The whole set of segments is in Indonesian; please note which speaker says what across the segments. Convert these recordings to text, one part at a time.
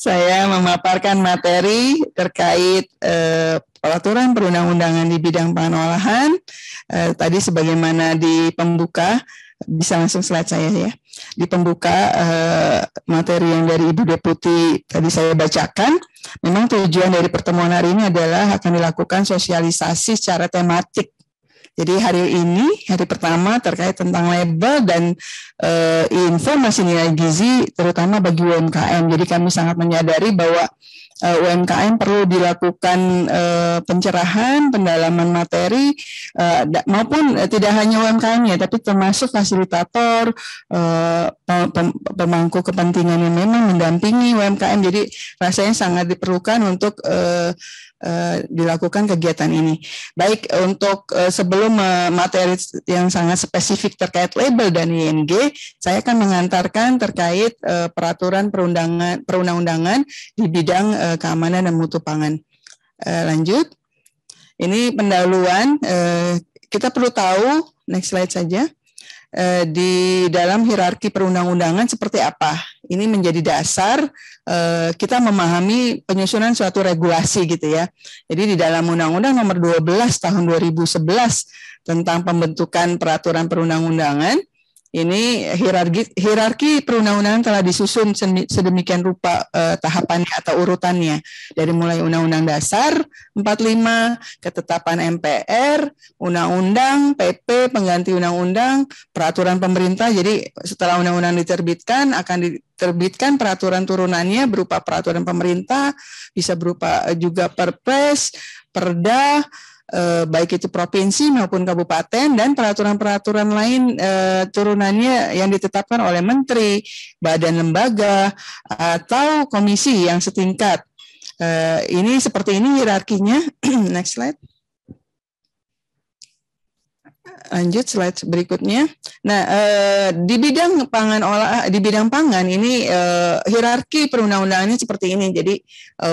Speaker 1: Saya memaparkan materi terkait peraturan perundang-undangan di bidang pangan olahan. Tadi sebagaimana di pembuka, bisa langsung slide saya ya. Di pembuka materi yang dari Ibu Deputi tadi saya bacakan, memang tujuan dari pertemuan hari ini adalah akan dilakukan sosialisasi secara tematik. Jadi hari ini, hari pertama terkait tentang label dan informasi nilai gizi terutama bagi UMKM. Jadi kami sangat menyadari bahwa UMKM perlu dilakukan pencerahan, pendalaman materi, maupun tidak hanya UMKM-nya, tapi termasuk fasilitator, pemangku kepentingan yang memang mendampingi UMKM. Jadi rasanya sangat diperlukan untuk dilakukan kegiatan ini. Baik, untuk sebelum materi yang sangat spesifik terkait label dan ING, saya akan mengantarkan terkait peraturan perundang-undangan di bidang keamanan dan mutu pangan. Lanjut, ini pendahuluan. Kita perlu tahu, next slide saja, di dalam hierarki perundang-undangan seperti apa. Ini menjadi dasar kita memahami penyusunan suatu regulasi gitu ya. Jadi di dalam Undang-Undang Nomor 12 Tahun 2011 tentang pembentukan peraturan perundang-undangan, ini hierarki perundang-undangan telah disusun sedemikian rupa tahapannya atau urutannya. Dari mulai Undang-Undang Dasar 45, ketetapan MPR, Undang-Undang, PP, pengganti Undang-Undang, peraturan pemerintah. Jadi setelah Undang-Undang diterbitkan, akan diterbitkan peraturan turunannya berupa peraturan pemerintah, bisa berupa juga Perpres, Perda, baik itu provinsi maupun kabupaten, dan peraturan-peraturan lain turunannya yang ditetapkan oleh menteri, badan lembaga, atau komisi yang setingkat. Ini seperti ini hierarkinya. Next slide. Lanjut slide berikutnya. Nah, di bidang pangan ini hierarki perundang-undangannya seperti ini. Jadi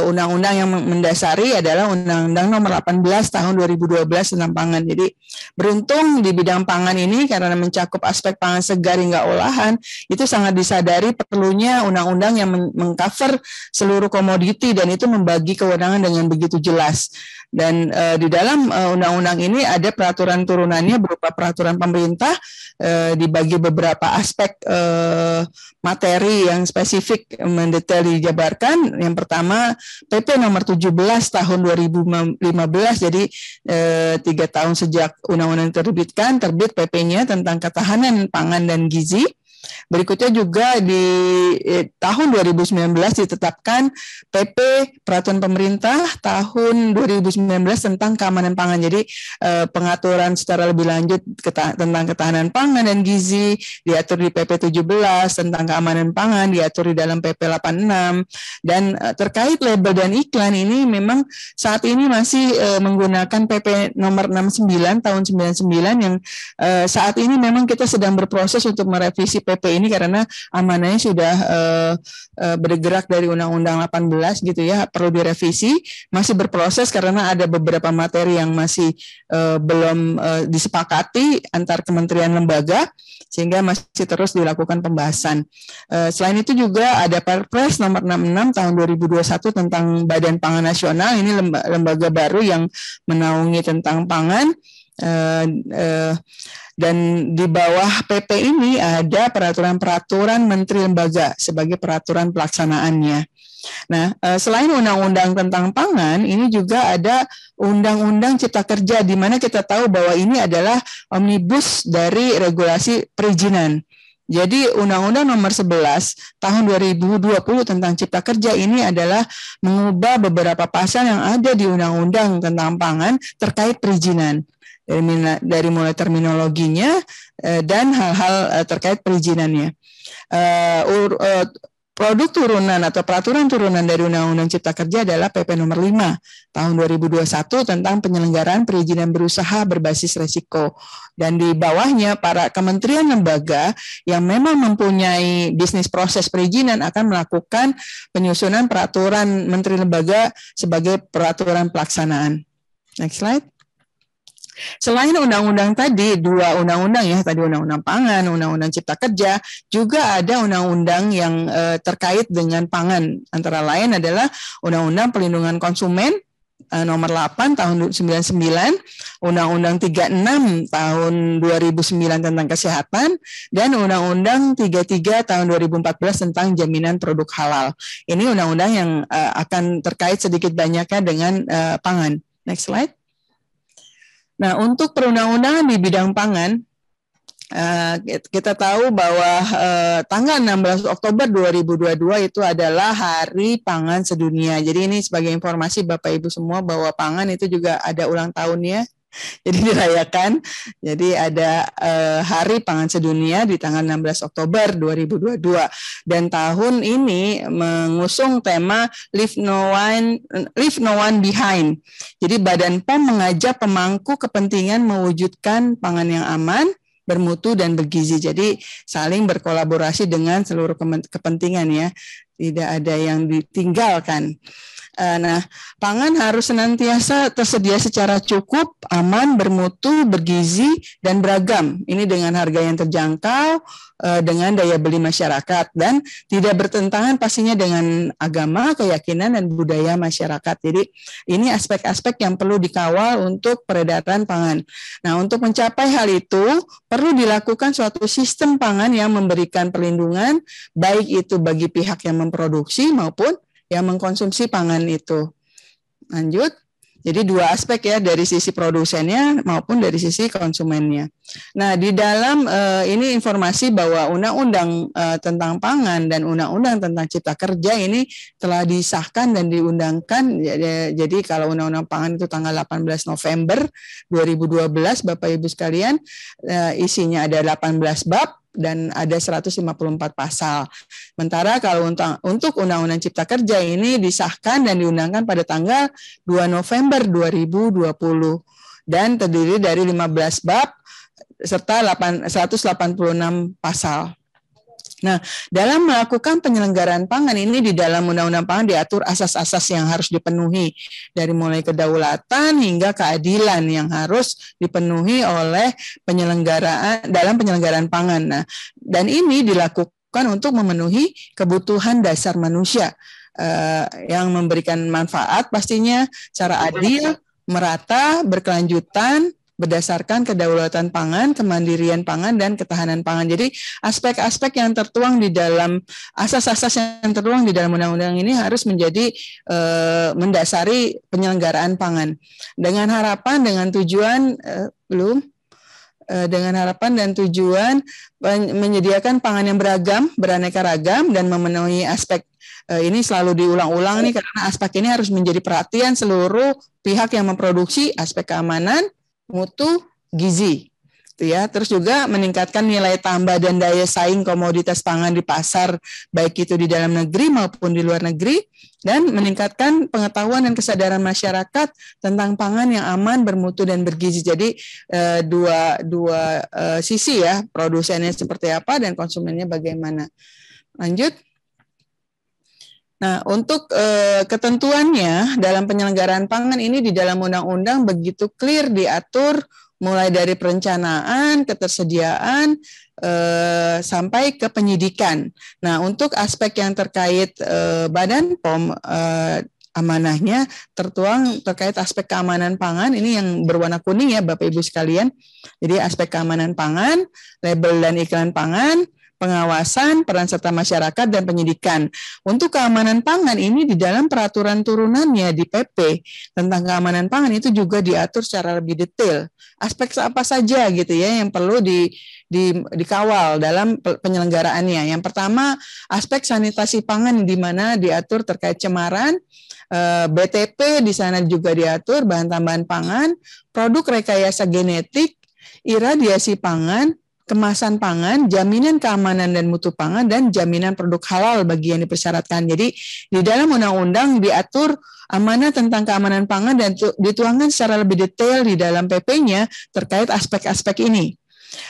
Speaker 1: undang-undang yang mendasari adalah Undang-Undang Nomor 18 Tahun 2012 tentang pangan. Jadi beruntung di bidang pangan ini karena mencakup aspek pangan segar hingga olahan, itu sangat disadari perlunya undang-undang yang mengcover seluruh komoditi dan itu membagi kewenangan dengan begitu jelas. Dan di dalam undang-undang ini ada peraturan turunannya berupa peraturan pemerintah dibagi beberapa aspek materi yang spesifik mendetail dijabarkan. Yang pertama PP nomor 17 tahun 2015, jadi 3 tahun sejak undang-undang terbit PP-nya tentang ketahanan pangan dan gizi. Berikutnya juga di tahun 2019 ditetapkan PP Peraturan Pemerintah tahun 2019 tentang keamanan pangan. Jadi pengaturan secara lebih lanjut tentang ketahanan pangan dan gizi diatur di PP 17, tentang keamanan pangan diatur di dalam PP 86, dan terkait label dan iklan ini memang saat ini masih menggunakan PP nomor 69 tahun 99 yang saat ini memang kita sedang berproses untuk merevisi PP ini karena amanahnya sudah bergerak dari Undang-Undang 18 gitu ya, perlu direvisi, masih berproses karena ada beberapa materi yang masih belum disepakati antar kementerian lembaga sehingga masih terus dilakukan pembahasan. Selain itu juga ada Perpres nomor 66 tahun 2021 tentang Badan Pangan Nasional, ini lembaga baru yang menaungi tentang pangan. Dan di bawah PP ini ada peraturan-peraturan menteri lembaga sebagai peraturan pelaksanaannya. Nah, selain undang-undang tentang pangan, ini juga ada undang-undang cipta kerja, di mana kita tahu bahwa ini adalah omnibus dari regulasi perizinan. Jadi Undang-Undang Nomor 11 Tahun 2020 tentang Cipta Kerja ini adalah mengubah beberapa pasal yang ada di Undang-Undang tentang pangan terkait perizinan. Dari mulai terminologinya dan hal-hal terkait perizinannya. Produk turunan atau peraturan turunan dari Undang-Undang Cipta Kerja adalah PP nomor 5 tahun 2021 tentang penyelenggaraan perizinan berusaha berbasis resiko. Dan di bawahnya para kementerian lembaga yang memang mempunyai bisnis proses perizinan akan melakukan penyusunan peraturan menteri lembaga sebagai peraturan pelaksanaan. Next slide. Selain undang-undang tadi, dua undang-undang ya, tadi undang-undang pangan, undang-undang cipta kerja, juga ada undang-undang yang terkait dengan pangan. Antara lain adalah undang-undang perlindungan konsumen nomor 8 tahun 99, undang-undang 36 tahun 2009 tentang kesehatan, dan undang-undang 33 tahun 2014 tentang jaminan produk halal. Ini undang-undang yang akan terkait sedikit banyaknya dengan pangan. Next slide. Nah, untuk perundang-undangan di bidang pangan, kita tahu bahwa tanggal 16 Oktober 2022 itu adalah Hari Pangan Sedunia. Jadi ini sebagai informasi Bapak Ibu semua bahwa pangan itu juga ada ulang tahunnya. Jadi dirayakan. Jadi ada Hari Pangan Sedunia di tanggal 16 Oktober 2022. Dan tahun ini mengusung tema Leave No One Behind. Jadi Badan POM mengajak pemangku kepentingan mewujudkan pangan yang aman, bermutu dan bergizi. Jadi saling berkolaborasi dengan seluruh kepentingan ya. Tidak ada yang ditinggalkan. Nah, pangan harus senantiasa tersedia secara cukup, aman, bermutu, bergizi, dan beragam. Ini dengan harga yang terjangkau, dengan daya beli masyarakat, dan tidak bertentangan pastinya dengan agama, keyakinan, dan budaya masyarakat. Jadi ini aspek-aspek yang perlu dikawal untuk peredaran pangan. Nah, untuk mencapai hal itu, perlu dilakukan suatu sistem pangan yang memberikan perlindungan, baik itu bagi pihak yang memproduksi maupun yang mengkonsumsi pangan itu. Lanjut. Jadi dua aspek ya, dari sisi produsennya maupun dari sisi konsumennya. Nah, di dalam ini informasi bahwa undang-undang tentang pangan dan undang-undang tentang cipta kerja ini telah disahkan dan diundangkan. Jadi kalau undang-undang pangan itu tanggal 18 November 2012, Bapak Ibu sekalian, isinya ada 18 bab dan ada 154 pasal. Sementara kalau untuk Undang-Undang Cipta Kerja ini disahkan dan diundangkan pada tanggal 2 November 2020 dan terdiri dari 15 bab serta 186 pasal. Nah, dalam melakukan penyelenggaraan pangan ini di dalam Undang-Undang Pangan diatur asas-asas yang harus dipenuhi dari mulai kedaulatan hingga keadilan yang harus dipenuhi oleh dalam penyelenggaraan pangan. Nah, dan ini dilakukan untuk memenuhi kebutuhan dasar manusia yang memberikan manfaat pastinya secara adil, merata, berkelanjutan, berdasarkan kedaulatan pangan, kemandirian pangan, dan ketahanan pangan. Jadi aspek-aspek yang tertuang di dalam asas-asas yang tertuang di dalam undang-undang ini harus menjadi mendasari penyelenggaraan pangan. Dengan harapan, dengan tujuan dengan harapan dan tujuan menyediakan pangan yang beragam, beraneka ragam, dan memenuhi aspek ini selalu diulang-ulang nih karena aspek ini harus menjadi perhatian seluruh pihak yang memproduksi, aspek keamanan, mutu, gizi, gitu ya. Terus juga meningkatkan nilai tambah dan daya saing komoditas pangan di pasar, baik itu di dalam negeri maupun di luar negeri, dan meningkatkan pengetahuan dan kesadaran masyarakat tentang pangan yang aman, bermutu, dan bergizi. Jadi dua sisi ya, produsennya seperti apa dan konsumennya bagaimana. Lanjut. Nah, untuk ketentuannya dalam penyelenggaraan pangan ini di dalam undang-undang begitu clear diatur mulai dari perencanaan, ketersediaan, sampai ke penyidikan. Nah, untuk aspek yang terkait Badan POM, amanahnya tertuang terkait aspek keamanan pangan, ini yang berwarna kuning ya Bapak Ibu sekalian. Jadi aspek keamanan pangan, label dan iklan pangan, pengawasan, peran serta masyarakat, dan penyidikan. Untuk keamanan pangan ini di dalam peraturan turunannya di PP tentang keamanan pangan itu juga diatur secara lebih detail. Aspek apa saja gitu ya yang perlu dikawal dalam penyelenggaraannya. Yang pertama, aspek sanitasi pangan di mana diatur terkait cemaran, BTP di sana juga diatur, bahan tambahan pangan, produk rekayasa genetik, iradiasi pangan, kemasan pangan, jaminan keamanan dan mutu pangan, dan jaminan produk halal bagi yang dipersyaratkan. Jadi di dalam undang-undang diatur amanah tentang keamanan pangan dan dituangkan secara lebih detail di dalam PP-nya terkait aspek-aspek ini.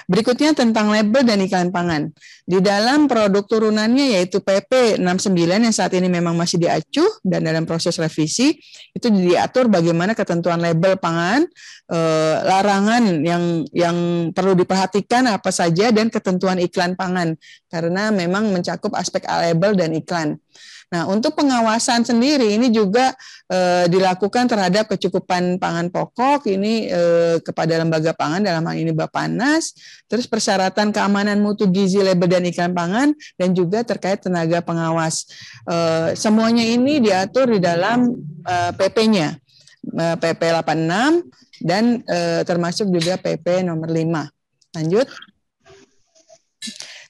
Speaker 1: Berikutnya tentang label dan iklan pangan. Di dalam produk turunannya yaitu PP 69 yang saat ini memang masih diacuh dan dalam proses revisi, itu diatur bagaimana ketentuan label pangan, larangan yang perlu diperhatikan apa saja, dan ketentuan iklan pangan karena memang mencakup aspek label dan iklan. Nah, untuk pengawasan sendiri ini juga dilakukan terhadap kecukupan pangan pokok ini kepada lembaga pangan, dalam hal ini Bappenas, terus persyaratan keamanan mutu gizi label dan iklan pangan, dan juga terkait tenaga pengawas. Semuanya ini diatur di dalam PP-nya, PP 86 dan termasuk juga PP nomor 5. Lanjut.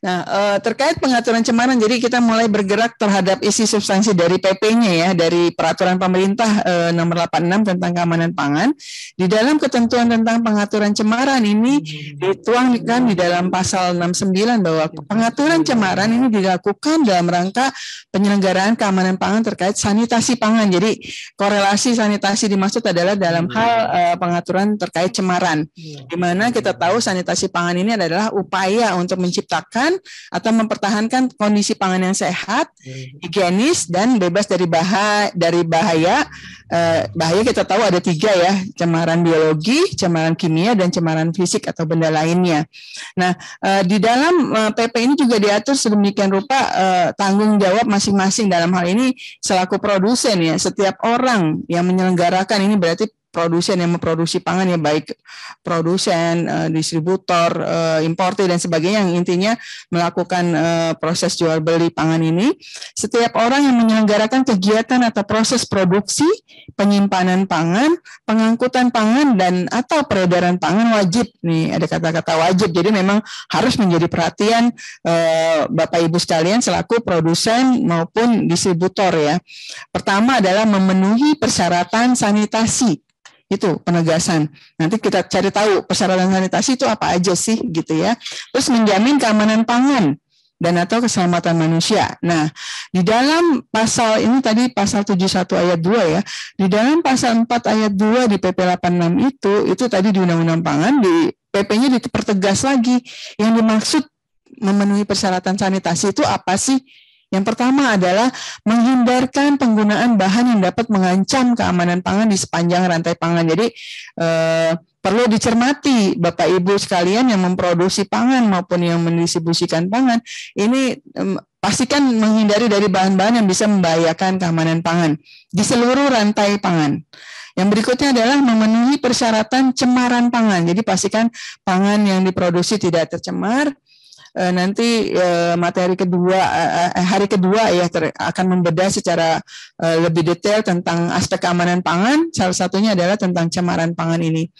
Speaker 1: Nah, terkait pengaturan cemaran, jadi kita mulai bergerak terhadap isi substansi dari PP-nya ya, dari Peraturan Pemerintah nomor 86 tentang keamanan pangan. Di dalam ketentuan tentang pengaturan cemaran ini dituangkan di dalam pasal 69 bahwa pengaturan cemaran ini dilakukan dalam rangka penyelenggaraan keamanan pangan terkait sanitasi pangan. Jadi korelasi sanitasi dimaksud adalah dalam hal pengaturan terkait cemaran, di mana kita tahu sanitasi pangan ini adalah upaya untuk menciptakan atau mempertahankan kondisi pangan yang sehat, higienis, dan bebas dari bahaya. Bahaya kita tahu ada 3 ya, cemaran biologi, cemaran kimia, dan cemaran fisik atau benda lainnya. Nah, di dalam PP ini juga diatur sedemikian rupa tanggung jawab masing-masing, dalam hal ini selaku produsen ya, setiap orang yang menyelenggarakan ini berarti produsen yang memproduksi pangan ya, baik produsen, distributor, importer dan sebagainya, yang intinya melakukan proses jual beli pangan ini. Setiap orang yang menyelenggarakan kegiatan atau proses produksi, penyimpanan pangan, pengangkutan pangan, dan atau peredaran pangan wajib. Nih ada kata-kata wajib, jadi memang harus menjadi perhatian Bapak Ibu sekalian selaku produsen maupun distributor ya. Pertama adalah memenuhi persyaratan sanitasi. Itu penegasan. Nanti kita cari tahu persyaratan sanitasi itu apa aja sih gitu ya. Terus menjamin keamanan pangan dan atau keselamatan manusia. Nah, di dalam pasal ini tadi pasal 71 ayat 2 ya. Di dalam pasal 4 ayat 2 di PP 86 itu tadi di Undang-Undang Pangan, di PP-nya dipertegas lagi. Yang dimaksud memenuhi persyaratan sanitasi itu apa sih? Yang pertama adalah menghindarkan penggunaan bahan yang dapat mengancam keamanan pangan di sepanjang rantai pangan. Jadi perlu dicermati Bapak Ibu sekalian yang memproduksi pangan maupun yang mendistribusikan pangan, ini pastikan menghindari dari bahan-bahan yang bisa membahayakan keamanan pangan di seluruh rantai pangan. Yang berikutnya adalah memenuhi persyaratan cemaran pangan. Jadi pastikan pangan yang diproduksi tidak tercemar. Nanti materi kedua, hari kedua ya akan membedah secara lebih detail tentang aspek keamanan pangan. Salah satunya adalah tentang cemaran pangan ini.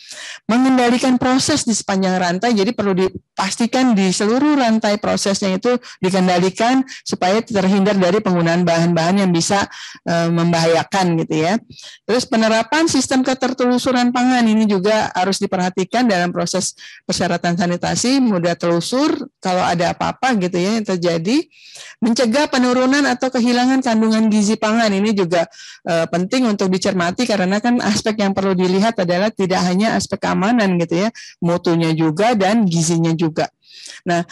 Speaker 1: Mengendalikan proses di sepanjang rantai, jadi perlu dipastikan di seluruh rantai prosesnya itu dikendalikan supaya terhindar dari penggunaan bahan-bahan yang bisa membahayakan gitu ya. Terus penerapan sistem ketertelusuran pangan ini juga harus diperhatikan dalam proses persyaratan sanitasi, mudah telusur kalau ada apa-apa gitu ya yang terjadi. Mencegah penurunan atau kehilangan kandungan gizi pangan ini juga penting untuk dicermati, karena kan aspek yang perlu dilihat adalah tidak hanya aspek keamanan gitu ya, mutunya juga dan gizinya juga. Nah,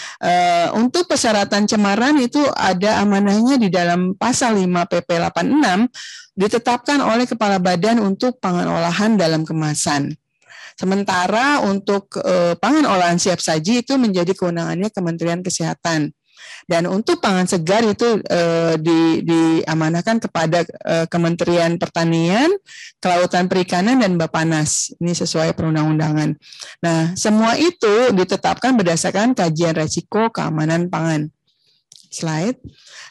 Speaker 1: untuk persyaratan cemaran itu ada amanahnya di dalam pasal 5 PP 86 ditetapkan oleh Kepala Badan untuk Pangan Olahan dalam Kemasan. Sementara untuk pangan olahan siap saji itu menjadi kewenangannya Kementerian Kesehatan. Dan untuk pangan segar itu diamanahkan kepada Kementerian Pertanian, Kelautan Perikanan, dan Bappenas. Ini sesuai perundang-undangan. Nah, semua itu ditetapkan berdasarkan kajian resiko keamanan pangan. Slide.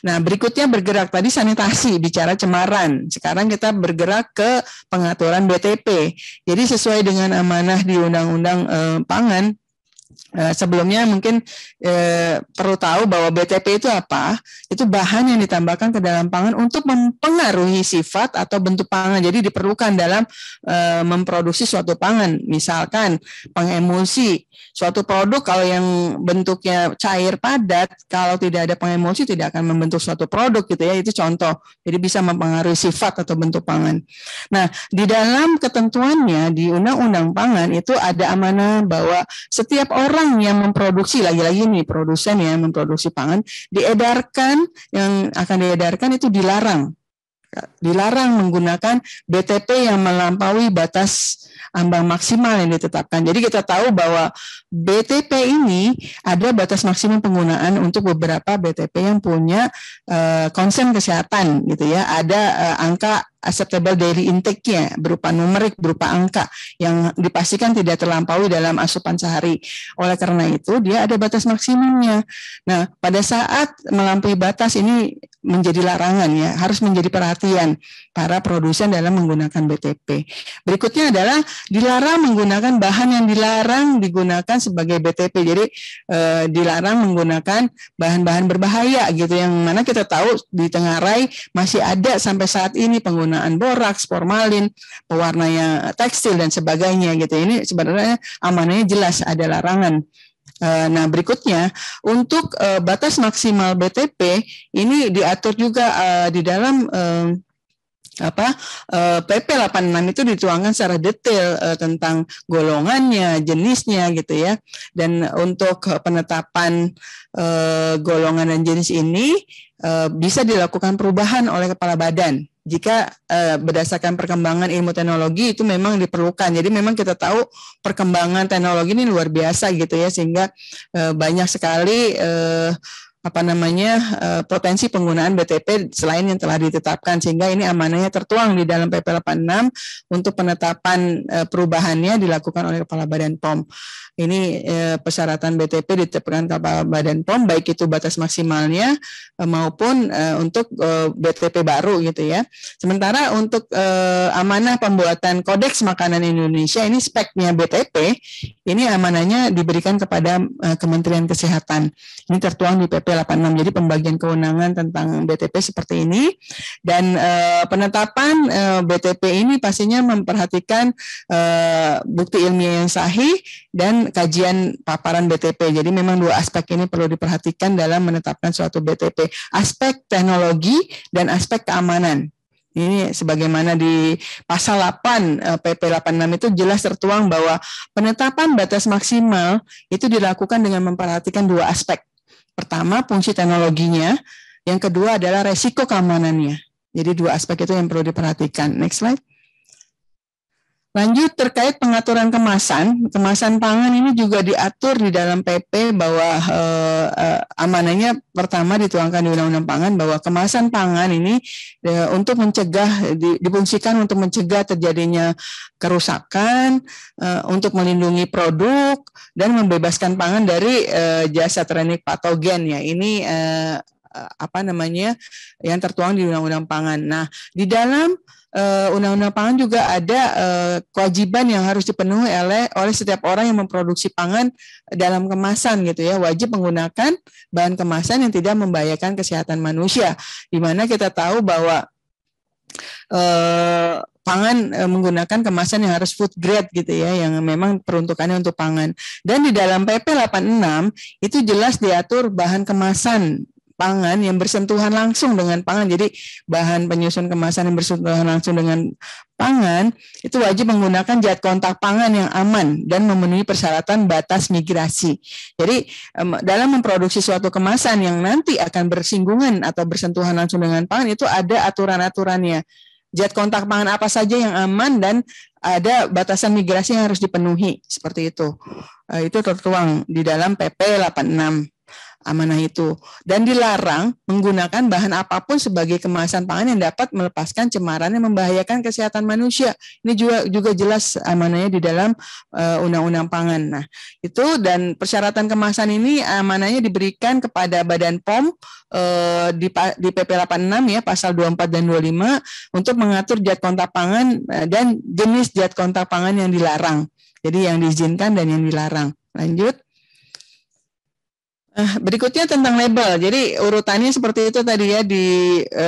Speaker 1: Nah, berikutnya bergerak tadi sanitasi, bicara cemaran. Sekarang kita bergerak ke pengaturan BTP. Jadi sesuai dengan amanah di Undang-Undang Pangan, sebelumnya mungkin perlu tahu bahwa BTP itu apa? Itu bahan yang ditambahkan ke dalam pangan untuk mempengaruhi sifat atau bentuk pangan. Jadi diperlukan dalam memproduksi suatu pangan. Misalkan pengemulsi suatu produk, kalau yang bentuknya cair padat, kalau tidak ada pengemulsi tidak akan membentuk suatu produk gitu ya. Itu contoh. Jadi bisa mempengaruhi sifat atau bentuk pangan. Nah, di dalam ketentuannya di Undang-Undang Pangan itu ada amanah bahwa setiap orang orang yang memproduksi, lagi-lagi nih produsen yang memproduksi pangan, yang akan diedarkan itu dilarang menggunakan BTP yang melampaui batas ambang maksimal yang ditetapkan. Jadi kita tahu bahwa BTP ini ada batas maksimum penggunaan untuk beberapa BTP yang punya konsen kesehatan gitu ya. Ada angka acceptable daily intake-nya berupa numerik, berupa angka yang dipastikan tidak terlampaui dalam asupan sehari. Oleh karena itu dia ada batas maksimumnya. Nah, pada saat melampaui batas ini menjadi larangan ya, harus menjadi perhatian para produsen dalam menggunakan BTP. Berikutnya adalah dilarang menggunakan bahan yang dilarang digunakan sebagai BTP. Jadi dilarang menggunakan bahan-bahan berbahaya gitu, yang mana kita tahu di Tenggarai masih ada sampai saat ini penggunaan boraks, formalin, pewarnanya tekstil dan sebagainya gitu. Ini sebenarnya amanahnya jelas ada larangan. Nah, berikutnya untuk batas maksimal BTP ini diatur juga di dalam PP 86 itu dituangkan secara detail tentang golongannya, jenisnya gitu ya. Dan untuk penetapan golongan dan jenis ini bisa dilakukan perubahan oleh kepala badan. Jika berdasarkan perkembangan ilmu teknologi itu memang diperlukan. Jadi memang kita tahu perkembangan teknologi ini luar biasa gitu ya, sehingga banyak sekali potensi penggunaan BTP selain yang telah ditetapkan, sehingga ini amanahnya tertuang di dalam PP 86 untuk penetapan perubahannya dilakukan oleh Kepala Badan POM. Ini persyaratan BTP ditetapkan Kepala Badan POM, baik itu batas maksimalnya maupun untuk BTP baru gitu ya. Sementara untuk amanah pembuatan Kodeks Makanan Indonesia, ini speknya BTP, ini amanahnya diberikan kepada Kementerian Kesehatan. Ini tertuang di PP 86. Jadi pembagian kewenangan tentang BTP seperti ini, dan penetapan BTP ini pastinya memperhatikan bukti ilmiah yang sahih dan kajian paparan BTP. Jadi memang dua aspek ini perlu diperhatikan dalam menetapkan suatu BTP, aspek teknologi dan aspek keamanan. Ini sebagaimana di pasal 8 PP 86 itu jelas tertuang bahwa penetapan batas maksimal itu dilakukan dengan memperhatikan dua aspek. Pertama, fungsi teknologinya. Yang kedua adalah resiko keamanannya. Jadi dua aspek itu yang perlu diperhatikan. Next slide. Lanjut, terkait pengaturan kemasan pangan ini juga diatur di dalam PP bahwa amanahnya pertama dituangkan di Undang-Undang Pangan bahwa kemasan pangan ini untuk mencegah, difungsikan untuk mencegah terjadinya kerusakan, untuk melindungi produk dan membebaskan pangan dari jasa trenik patogen ya. Ini yang tertuang di Undang-Undang Pangan. Nah, di dalam Undang-Undang Pangan juga ada kewajiban yang harus dipenuhi oleh setiap orang yang memproduksi pangan dalam kemasan gitu ya, wajib menggunakan bahan kemasan yang tidak membahayakan kesehatan manusia, di mana kita tahu bahwa pangan menggunakan kemasan yang harus food grade gitu ya, yang memang peruntukannya untuk pangan. Dan di dalam PP 86 itu jelas diatur bahan kemasan pangan yang bersentuhan langsung dengan pangan. Jadi bahan penyusun kemasan yang bersentuhan langsung dengan pangan itu wajib menggunakan zat kontak pangan yang aman dan memenuhi persyaratan batas migrasi. Jadi dalam memproduksi suatu kemasan yang nanti akan bersinggungan atau bersentuhan langsung dengan pangan itu ada aturan-aturannya. Zat kontak pangan apa saja yang aman dan ada batasan migrasi yang harus dipenuhi, seperti itu. Itu tertuang di dalam PP 86. Amanah itu, dan dilarang menggunakan bahan apapun sebagai kemasan pangan yang dapat melepaskan cemaran yang membahayakan kesehatan manusia. Ini juga jelas amanahnya di dalam Undang-Undang Pangan. Nah, itu dan persyaratan kemasan ini amanahnya diberikan kepada Badan POM di PP 86 ya, pasal 24 dan 25 untuk mengatur zat kontak pangan dan jenis zat kontak pangan yang dilarang. Jadi yang diizinkan dan yang dilarang. Lanjut. Berikutnya tentang label. Jadi urutannya seperti itu tadi ya,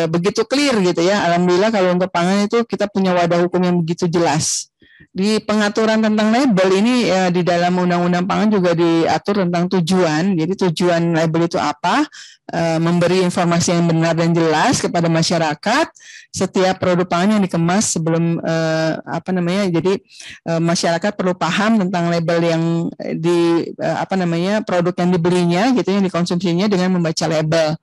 Speaker 1: begitu clear gitu ya. Alhamdulillah kalau untuk pangan itu kita punya wadah hukum yang begitu jelas. Di pengaturan tentang label ini di dalam Undang-Undang Pangan juga diatur tentang tujuan. Jadi tujuan label itu apa? memberi informasi yang benar dan jelas kepada masyarakat setiap produk pangan yang dikemas sebelum jadi masyarakat perlu paham tentang label yang produk yang dibelinya gitu, yang dikonsumsinya dengan membaca label,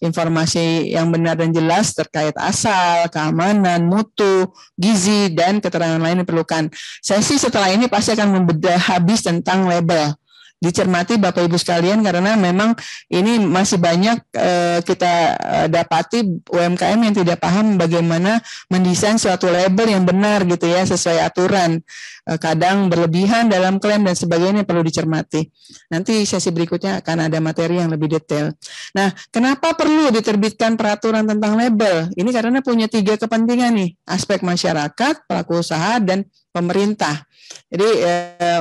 Speaker 1: informasi yang benar dan jelas terkait asal, keamanan, mutu, gizi, dan keterangan lain yang diperlukan. Saya sih setelah ini pasti akan membedah habis tentang label. Dicermati Bapak Ibu sekalian, karena memang ini masih banyak kita dapati UMKM yang tidak paham bagaimana mendesain suatu label yang benar gitu ya, sesuai aturan. Kadang berlebihan dalam klaim dan sebagainya, perlu dicermati. Nanti sesi berikutnya akan ada materi yang lebih detail. Nah, kenapa perlu diterbitkan peraturan tentang label? Ini karena punya 3 kepentingan nih, aspek masyarakat, pelaku usaha, dan pemerintah. Jadi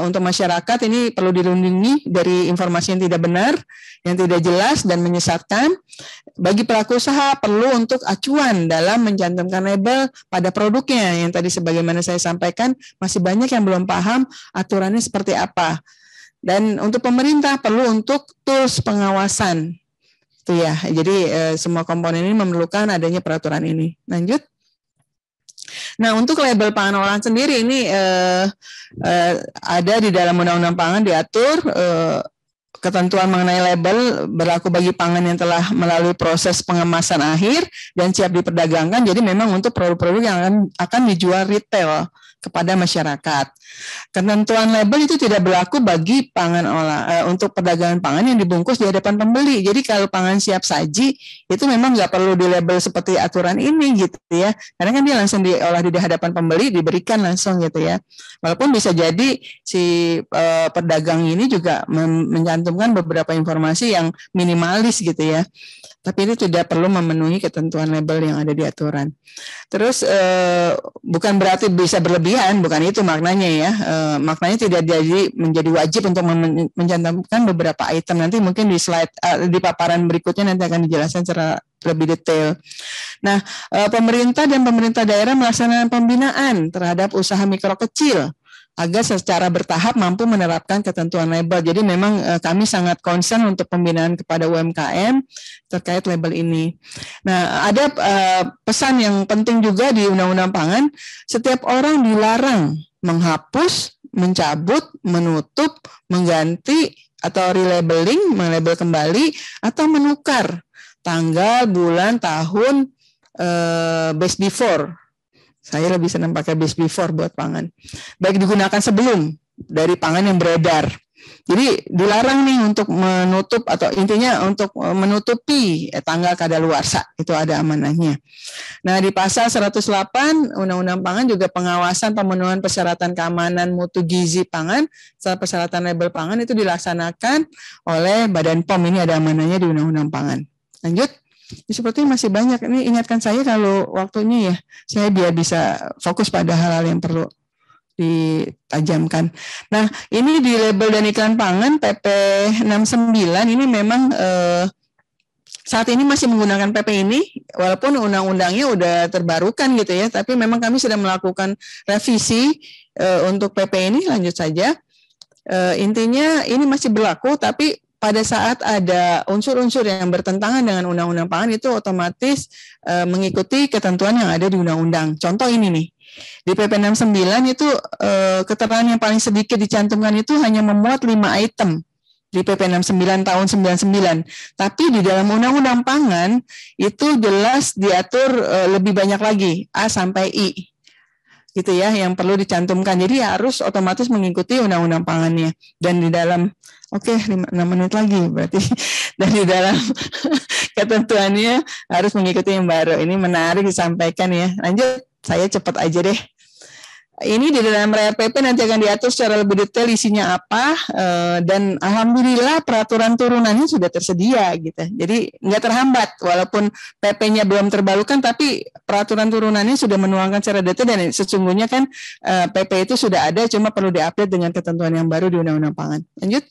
Speaker 1: untuk masyarakat ini perlu dilindungi dari informasi yang tidak benar, yang tidak jelas dan menyesatkan. Bagi pelaku usaha perlu untuk acuan dalam mencantumkan label pada produknya, yang tadi sebagaimana saya sampaikan masih banyak yang belum paham aturannya seperti apa. Dan untuk pemerintah perlu untuk tools pengawasan. Itu ya. Jadi semua komponen ini memerlukan adanya peraturan ini. Lanjut. Nah, untuk label pangan olahan sendiri ini ada di dalam Undang-Undang Pangan, diatur ketentuan mengenai label berlaku bagi pangan yang telah melalui proses pengemasan akhir dan siap diperdagangkan. Jadi memang untuk produk-produk yang akan dijual retail kepada masyarakat. Ketentuan label itu tidak berlaku bagi pangan untuk perdagangan pangan yang dibungkus di hadapan pembeli. Jadi kalau pangan siap saji itu memang nggak perlu di label seperti aturan ini gitu ya. Karena kan dia langsung diolah di hadapan pembeli, diberikan langsung gitu ya. Walaupun bisa jadi si pedagang ini juga mencantumkan beberapa informasi yang minimalis gitu ya. Tapi itu tidak perlu memenuhi ketentuan label yang ada di aturan. Terus bukan berarti bisa berlebihan, bukan itu maknanya ya. Maknanya tidak menjadi wajib untuk mencantumkan beberapa item. Nanti mungkin di slide di paparan berikutnya nanti akan dijelaskan secara lebih detail. Nah, pemerintah dan pemerintah daerah melaksanakan pembinaan terhadap usaha mikro kecil agar secara bertahap mampu menerapkan ketentuan label. Jadi memang kami sangat concern untuk pembinaan kepada UMKM terkait label ini. Nah, ada pesan yang penting juga di Undang-Undang Pangan, setiap orang dilarang menghapus, mencabut, menutup, mengganti, atau relabeling, melabel kembali, atau menukar tanggal, bulan, tahun, base before. Saya lebih senang pakai base before buat pangan. Baik digunakan sebelum dari pangan yang beredar. Jadi dilarang nih untuk menutup atau intinya untuk menutupi tanggal kadaluarsa, itu ada amanahnya. Nah, di pasal 108 Undang-Undang Pangan juga pengawasan pemenuhan persyaratan keamanan mutu gizi pangan serta persyaratan label pangan itu dilaksanakan oleh Badan POM. Ini ada amanahnya di Undang-Undang Pangan. Lanjut. Sepertinya masih banyak. Ini ingatkan saya kalau waktunya ya, saya biar bisa fokus pada hal-hal yang perlu ditajamkan. Nah, ini di label dan iklan pangan PP 69 ini memang saat ini masih menggunakan PP ini, walaupun undang-undangnya udah terbarukan gitu ya, tapi memang kami sedang melakukan revisi untuk PP ini. Lanjut saja. Intinya ini masih berlaku, tapi pada saat ada unsur-unsur yang bertentangan dengan Undang-Undang Pangan itu otomatis mengikuti ketentuan yang ada di Undang-Undang. Contoh ini nih, di PP 69 itu keterangan yang paling sedikit dicantumkan itu hanya memuat 5 item di PP 69 tahun 99. Tapi di dalam Undang-Undang Pangan itu jelas diatur lebih banyak lagi, A sampai I. Gitu ya, yang perlu dicantumkan. Jadi harus otomatis mengikuti Undang-Undang Pangannya. Dan di dalam 6 menit lagi berarti. Dan di dalam ketentuannya harus mengikuti yang baru. Ini menarik disampaikan ya. Lanjut, saya cepat aja deh. Ini di dalam RPP nanti akan diatur secara lebih detail isinya apa, dan alhamdulillah peraturan turunannya sudah tersedia gitu. Jadi nggak terhambat walaupun PP-nya belum terbarukan, tapi peraturan turunannya sudah menuangkan secara detail dan sesungguhnya kan PP itu sudah ada, cuma perlu diupdate dengan ketentuan yang baru di Undang-Undang Pangan. Lanjut.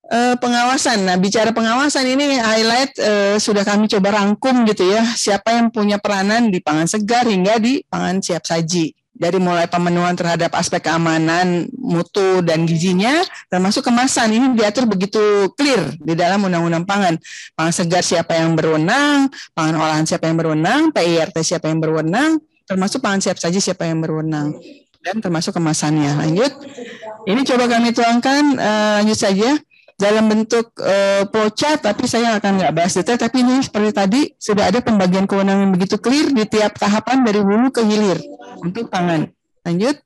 Speaker 1: Pengawasan. Nah, bicara pengawasan ini highlight sudah kami coba rangkum gitu ya. Siapa yang punya peranan di pangan segar hingga di pangan siap saji Dari mulai pemenuhan terhadap aspek keamanan, mutu, dan gizinya, termasuk kemasan. Ini diatur begitu clear di dalam Undang-Undang Pangan. Pangan segar siapa yang berwenang, pangan olahan siapa yang berwenang, PIRT siapa yang berwenang, termasuk pangan siap saji siapa yang berwenang, dan termasuk kemasannya. Lanjut. Ini coba kami tuangkan, lanjut saja. Dalam bentuk flowchart, tapi saya akan nggak bahas detail, tapi ini seperti tadi, sudah ada pembagian kewenangan begitu clear di tiap tahapan dari hulu ke hilir untuk pangan. Lanjut.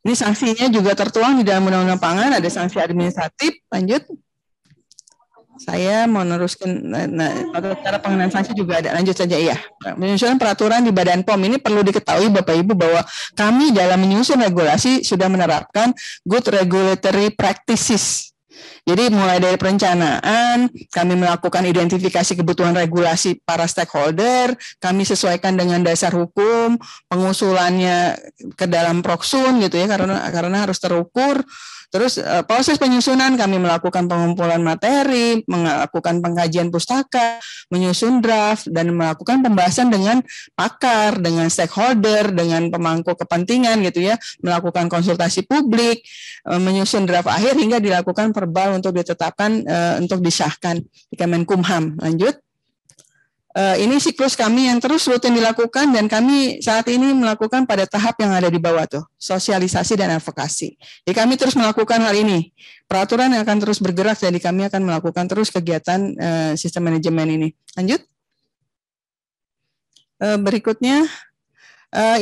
Speaker 1: Ini sanksinya juga tertuang di dalam Undang-Undang Pangan, ada sanksi administratif. Lanjut. Saya mau meneruskan, cara pengenaan sanksi juga ada. Lanjut saja, iya. Penyusunan peraturan di Badan POM ini perlu diketahui Bapak Ibu bahwa kami dalam menyusun regulasi sudah menerapkan good regulatory practices. Jadi mulai dari perencanaan, kami melakukan identifikasi kebutuhan regulasi para stakeholder, kami sesuaikan dengan dasar hukum, pengusulannya ke dalam proksun gitu ya, karena harus terukur. Terus proses penyusunan kami melakukan pengumpulan materi, melakukan pengkajian pustaka, menyusun draft, dan melakukan pembahasan dengan pakar, dengan stakeholder, dengan pemangku kepentingan gitu ya, melakukan konsultasi publik, menyusun draft akhir hingga dilakukan verbal untuk ditetapkan untuk disahkan di Kemenkumham. Lanjut. Ini siklus kami yang terus rutin dilakukan dan kami saat ini melakukan pada tahap yang ada di bawah tuh, sosialisasi dan advokasi. Jadi kami terus melakukan hal ini. Peraturan yang akan terus bergerak, jadi kami akan melakukan terus kegiatan sistem manajemen ini. Lanjut. Berikutnya,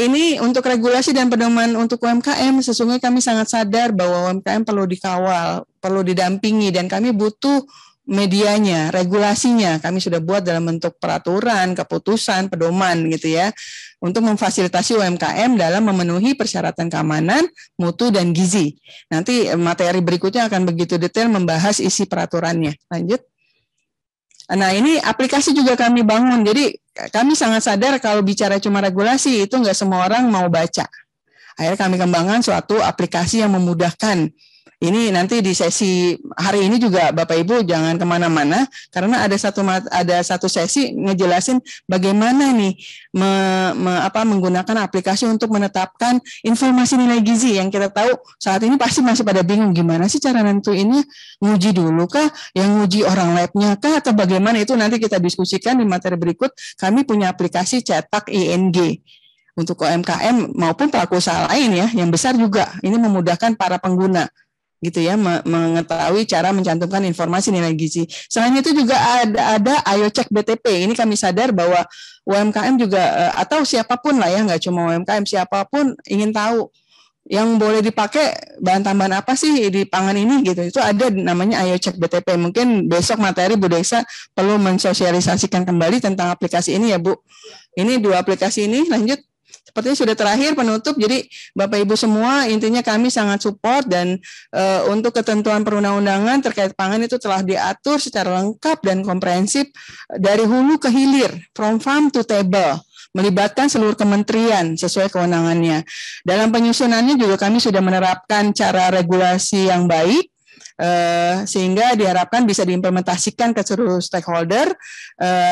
Speaker 1: ini untuk regulasi dan pedoman untuk UMKM, sesungguhnya kami sangat sadar bahwa UMKM perlu dikawal, perlu didampingi, dan kami butuh medianya, regulasinya. Kami sudah buat dalam bentuk peraturan, keputusan, pedoman gitu ya, untuk memfasilitasi UMKM dalam memenuhi persyaratan keamanan, mutu, dan gizi. Nanti materi berikutnya akan begitu detail membahas isi peraturannya. Lanjut. Nah, ini aplikasi juga kami bangun. Jadi kami sangat sadar kalau bicara cuma regulasi itu nggak semua orang mau baca. Akhirnya kami kembangkan suatu aplikasi yang memudahkan. Ini nanti di sesi hari ini juga Bapak Ibu jangan kemana-mana karena ada satu sesi ngejelasin bagaimana nih menggunakan aplikasi untuk menetapkan informasi nilai gizi yang kita tahu saat ini pasti masih pada bingung gimana sih cara nentuinnya, nguji dulu kah, yang nguji orang labnya kah atau bagaimana, itu nanti kita diskusikan di materi berikut. Kami punya aplikasi cetak ING untuk UMKM maupun pelaku usaha lain ya, yang besar juga. Ini memudahkan para pengguna gitu ya, mengetahui cara mencantumkan informasi nilai gizi. Selain itu juga ada Ayo Cek BTP. Ini kami sadar bahwa UMKM juga atau siapapun lah ya, nggak cuma UMKM, siapapun ingin tahu yang boleh dipakai bahan tambahan apa sih di pangan ini gitu. Itu ada namanya Ayo Cek BTP. Mungkin besok materi Bu Desa perlu mensosialisasikan kembali tentang aplikasi ini ya Bu. Ini dua aplikasi ini. Lanjut. Sepertinya sudah terakhir penutup, jadi Bapak Ibu semua intinya kami sangat support dan untuk ketentuan perundang-undangan terkait pangan itu telah diatur secara lengkap dan komprehensif dari hulu ke hilir, from farm to table, melibatkan seluruh kementerian sesuai kewenangannya. Dalam penyusunannya juga kami sudah menerapkan cara regulasi yang baik, sehingga diharapkan bisa diimplementasikan ke seluruh stakeholder.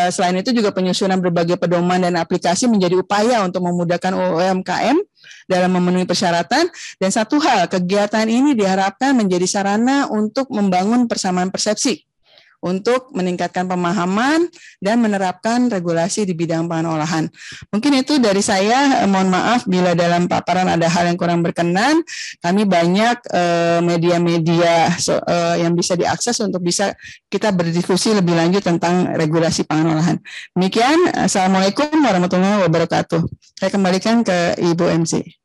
Speaker 1: Selain itu juga penyusunan berbagai pedoman dan aplikasi menjadi upaya untuk memudahkan UMKM dalam memenuhi persyaratan. Dan satu hal, kegiatan ini diharapkan menjadi sarana untuk membangun persamaan persepsi, untuk meningkatkan pemahaman dan menerapkan regulasi di bidang pangan olahan. Mungkin itu dari saya, mohon maaf bila dalam paparan ada hal yang kurang berkenan. Kami banyak media-media yang bisa diakses untuk bisa kita berdiskusi lebih lanjut tentang regulasi pangan olahan. Demikian, Assalamualaikum warahmatullahi wabarakatuh. Saya kembalikan ke Ibu MC.